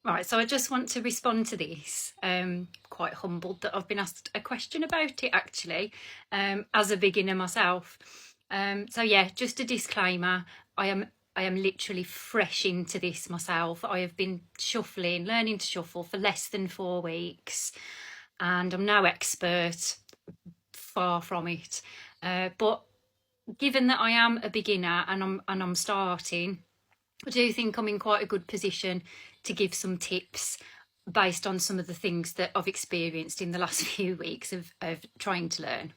Right, so I just want to respond to this. Quite humbled that I've been asked a question about it actually, as a beginner myself. So yeah, just a disclaimer. I am I am literally fresh into this myself. I have been shuffling, learning to shuffle for less than 4 weeks, and I'm no expert, far from it. But given that I am a beginner and I'm starting, I do think I'm in quite a good position to give some tips based on some of the things that I've experienced in the last few weeks of trying to learn.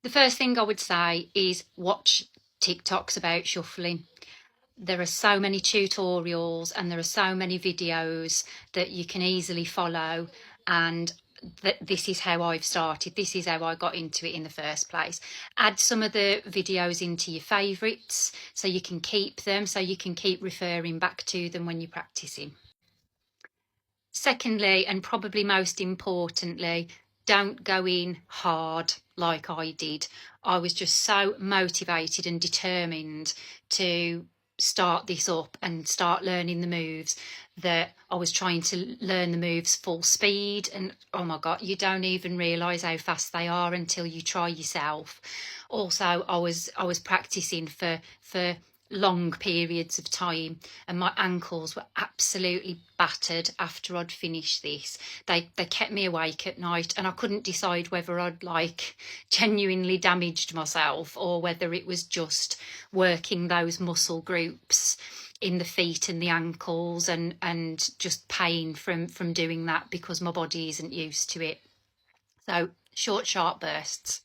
The first thing I would say is watch TikToks about shuffling. There are so many tutorials and there are so many videos that you can easily follow, and that this is how I've started. This is how I got into it in the first place. Add some of the videos into your favourites so you can keep them, so you can keep referring back to them when you're practicing. Secondly, and probably most importantly, don't go in hard like I did. I was just so motivated and determined to start this up and start learning the moves that I was trying to learn the moves full speed, and oh my god, you don't even realize how fast they are until you try yourself. Also, I was practicing for long periods of time, and my ankles were absolutely battered after I'd finished this. They kept me awake at night, and I couldn't decide whether I'd like genuinely damaged myself or whether it was just working those muscle groups in the feet and the ankles, and just pain from doing that because my body isn't used to it. So short, sharp bursts.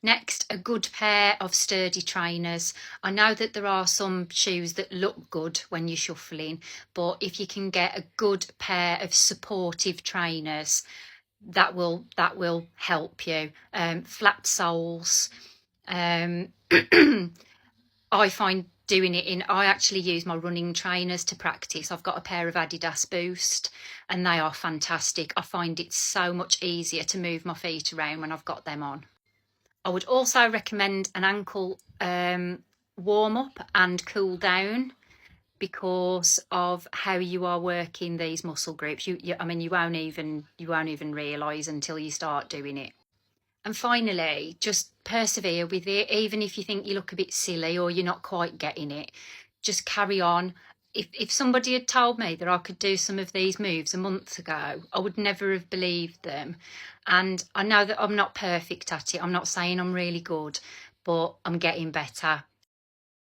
Next, a good pair of sturdy trainers. I know that there are some shoes that look good when you're shuffling, but if you can get a good pair of supportive trainers, that will help you. Flat soles. Um, I find doing it in, I actually use my running trainers to practice. I've got a pair of Adidas Boost and they are fantastic. I find it so much easier to move my feet around when I've got them on. I would also recommend an ankle warm up and cool down because of how you are working these muscle groups. I mean, you won't even realise until you start doing it. And finally, just persevere with it, even if you think you look a bit silly or you're not quite getting it. Just carry on. If somebody had told me that I could do some of these moves a month ago, I would never have believed them. And I know that I'm not perfect at it. I'm not saying I'm really good, but I'm getting better.